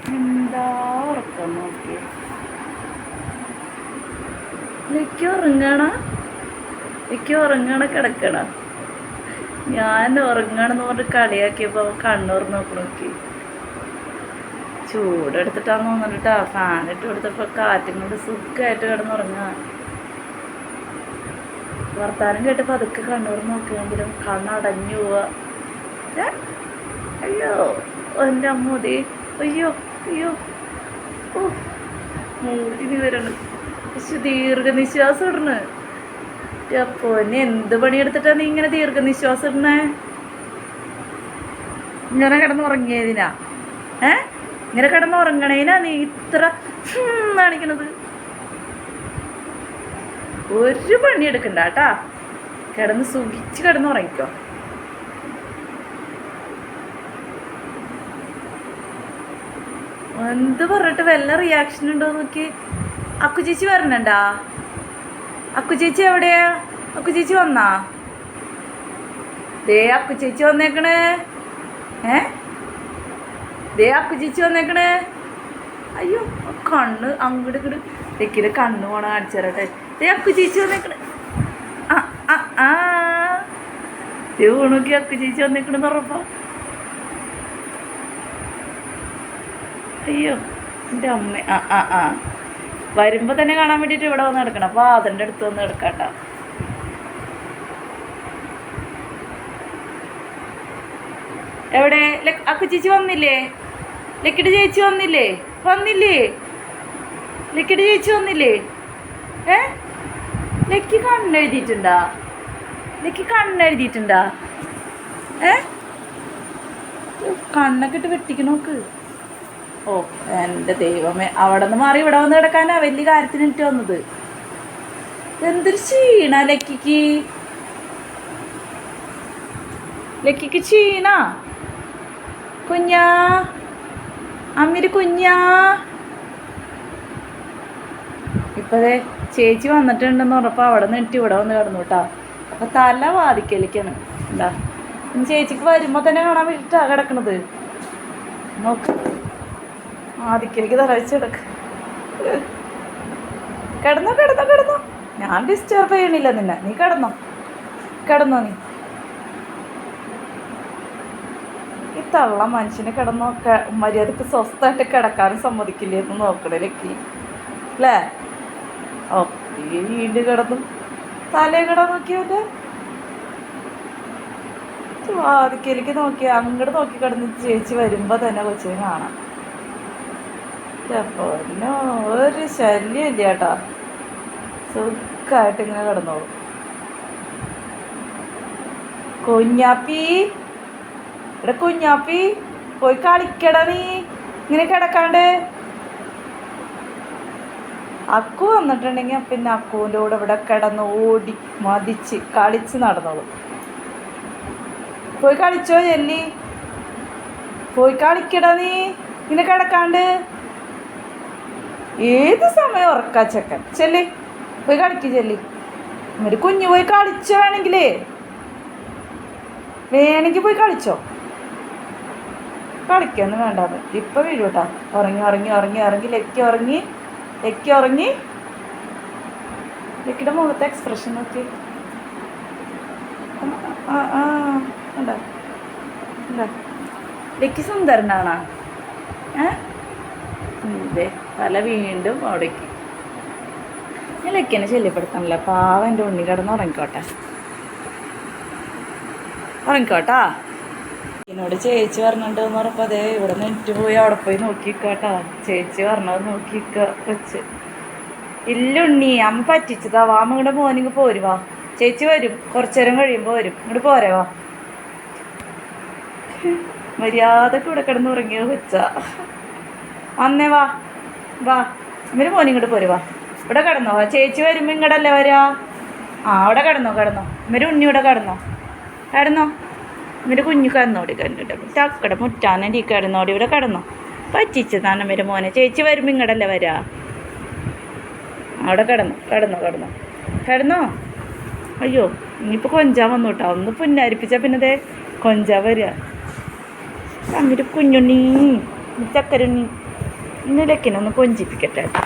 എന്താ ഉറക്കം നോക്കി എനിക്ക് ഉറങ്ങണ കിടക്കണ. ഞാൻ ഉറങ്ങണമെന്ന് പറഞ്ഞിട്ട് കളിയാക്കിയപ്പോൾ കണ്ണൂർ നോക്കി ചൂടെടുത്തിട്ടാന്ന് തോന്നിട്ടാ ഫാനിട്ട് കൊടുത്തപ്പോൾ കാറ്റും കൊണ്ട് സുഖമായിട്ട് കിടന്നുറങ്ങാം. വർത്താനം കേട്ടപ്പോൾ അതൊക്കെ കണ്ണൂർ നോക്കിയെങ്കിലും കണ്ണടഞ്ഞു പോവാ. അയ്യോ എൻ്റെ അമ്മൂതി, അയ്യോ അയ്യോ ഓ മൂടി വരണം. പക്ഷെ ദീർഘനിശ്വാസം ഇടണ്. അപ്പോൾ ഇനി എന്ത് പണിയെടുത്തിട്ടാ നീ ഇങ്ങനെ ദീർഘനിശ്വാസം ഇടണേ? ഇങ്ങനെ കിടന്നുറങ്ങിയതിനാ? ഇങ്ങനെ കിടന്നുറങ്ങണേനാ നീ ഇത്ര കാണിക്കണത്? ഒരു പണിയെടുക്കണ്ട കേട്ടാ, കിടന്ന് സുഖിച്ച് കിടന്നുറങ്ങിക്കോ. എന്ത് പറഞ്ഞിട്ട് വല്ല റിയാക്ഷൻ ഉണ്ടോ നോക്കി. അക്കു ചേച്ചി വരണണ്ടാ? അക്കു ചേച്ചി എവിടെയാ? അക്കു ചേച്ചി വന്നാ? ദേ അക്കു ചേച്ചി വന്നേക്കണേ. ദേ അക്കു ചേച്ചി വന്നേക്കണേ. അയ്യോ കണ്ണ് അങ്ങോട്ട് ഇങ്ങോട്ട് തെക്കില് കണ്ണ് പോണ കാണിച്ചു തരട്ടെ. ദേ അക്കു ചേച്ചി വന്നേക്കണേ. ദേ ഊണോക്കി അക്കു ചേച്ചി വന്നേക്കണെന്ന് ഉറപ്പാ. അയ്യോ എൻ്റെ അമ്മ. വരുമ്പോൾ തന്നെ കാണാൻ വേണ്ടിയിട്ട് ഇവിടെ വന്ന് കിടക്കണം. അപ്പോൾ അതിൻ്റെ അടുത്ത് വന്ന് കിടക്കാട്ടോ. എവിടെ അക്കു ചേച്ചി വന്നില്ലേ? ലക്കിടി ചേച്ചി വന്നില്ലേ? ലക്കിടി ചേച്ചി വന്നില്ലേ? ലക്കി കണ്ണെഴുതിയിട്ടുണ്ടാ? കണ്ണൊക്കെ ഇട്ട് വെട്ടിക്കണോക്ക്. ഓ എൻ്റെ ദൈവമേ, അവിടെ നിന്ന് മാറി ഇവിടെ വന്ന് കിടക്കാനാ വലിയ കാര്യത്തിനിട്ട് വന്നത്. എന്തൊരു ക്ഷീണ ലക്കിക്ക് ക്ഷീണ. കുഞ്ഞാ അമ്മിര് കുഞ്ഞാ. ഇപ്പതേ ചേച്ചി വന്നിട്ടുണ്ടെന്ന് പറഞ്ഞപ്പോൾ അവിടെ നിന്നിട്ട് ഇവിടെ വന്ന് കിടന്നു കേട്ടോ. അപ്പം തല വാദിക്കലിക്കാണ് എന്താ. ചേച്ചിക്ക് വരുമ്പോൾ തന്നെ കാണാൻ വേണ്ടിയിട്ടാ കിടക്കണത്. നോക്ക് ആദിക്കലേക്ക് തറച്ച് കിടന്നോ. ഞാൻ ഡിസ്റ്റർബ് ചെയ്യണില്ല നിന്നെ. നീ കിടന്നോ നീ. ഈ തള്ള മനുഷ്യനെ കിടന്നോ മര്യാദക്ക് സ്വസ്ഥമായിട്ട് കിടക്കാനും സമ്മതിക്കില്ലേ എന്ന് നോക്കണേ ലക്കി അല്ലേ? ഓ ഈ വീണ്ടും കിടന്നു തലേ നോക്കിയവൻ്റെ ആദിക്കലേക്ക് നോക്കി അങ്ങോട്ട് നോക്കി കിടന്ന് ചേച്ചി വരുമ്പോൾ തന്നെ കൊച്ചിനെ കാണാം. പൊന്നോ ഒരു ശല്യം ഇല്ല കേട്ടോ. സുഖമായിട്ട് ഇങ്ങനെ കിടന്നോളൂ. കുഞ്ഞാപ്പി പോയി കളിക്കട നീ ഇങ്ങനെ കിടക്കാണ്ട്. അക്കു വന്നിട്ടുണ്ടെങ്കിൽ പിന്നെ അക്കുവിൻ്റെ കൂടെ ഇവിടെ കിടന്ന് ഓടി മതിച്ച് കളിച്ച് നടന്നോളൂ. പോയി കളിച്ചോ ജെല്ലി, പോയി കളിക്കട നീ ഇങ്ങനെ കിടക്കാണ്ട്. ഏത് സമയം ഉറക്കാ ചെക്കൻ. ചെല്ലി പോയി കളിക്കും ചെല്ലി. എന്നിട്ട് കുഞ്ഞു പോയി കളിച്ചോ, വേണമെങ്കിൽ പോയി കളിച്ചോ. കളിക്കൊന്നും വേണ്ടാന്ന് ഇപ്പം വീഴും കേട്ടോ. ഉറങ്ങി ലക്കി ഉറങ്ങി. ലക്കിയുടെ മുഖത്തെ എക്സ്പ്രഷൻ നോക്കി. ഉണ്ടാ ലക്കി സുന്ദരനാണോ? ഇതേ തല വീണ്ടും അവിടേക്ക്. ഞാൻ ലക്കിനെ ശല്യപ്പെടുത്താനില്ല. പാവം എൻ്റെ ഉണ്ണി കിടന്ന് ഉറങ്ങിക്കോട്ടാ. എന്നോട് ചേച്ചി പറഞ്ഞിട്ടുണ്ടെന്ന് പറഞ്ഞപ്പോൾ അതേ ഇവിടെ നെറ്റ് പോയി അവിടെ പോയി നോക്കിക്കാട്ടാ. ചേച്ചി പറഞ്ഞത് നോക്കിക്ക കൊച്ച്. ഇല്ലുണ്ണി അമ്മ പറ്റിച്ചതാ. വാ നിങ്ങളുടെ മോനിങ്ങ് പോരുവാ. ചേച്ചി വരും, കുറച്ചു നേരം കഴിയുമ്പോൾ വരും. ഇങ്ങോട്ട് പോരവാ. മര്യാദക്ക് ഇവിടെ കിടന്ന് ഉറങ്ങിയത് കൊച്ചാ. വന്നേ വാ ഇവര് മോനി ഇങ്ങോട്ട് പോരുവാ. ഇവിടെ കിടന്നോ. ചേച്ചി വരുമ്പോൾ ഇങ്ങോട്ടല്ലേ വരാ. അവിടെ കിടന്നോ. ഇവര് ഉണ്ണി ഇവിടെ കിടന്നോ. ഇവര് കുഞ്ഞു കിടന്നോടി കണ്ടിട്ട് ചക്കട മുറ്റാനടി കിടന്നോടി ഇവിടെ കിടന്നോ. പറ്റിച്ചതാണ് ഇവര് മോനെ. ചേച്ചി വരുമ്പോൾ ഇങ്ങോട്ടല്ലേ വരാ. അവിടെ കിടന്നോ. അയ്യോ ഇനിയിപ്പോൾ കൊഞ്ചാൻ വന്നു കേട്ടോ. ഒന്ന് പുന്നാരിപ്പിച്ചാൽ പിന്നെ കൊഞ്ചാൻ വരിക. അങ്ങോട്ട് കുഞ്ഞുണ്ണി ചക്കരുണ്ണി ഇന്ന് ലക്കിനൊന്ന് കൊഞ്ചിപ്പിക്കട്ടെ കേട്ടോ.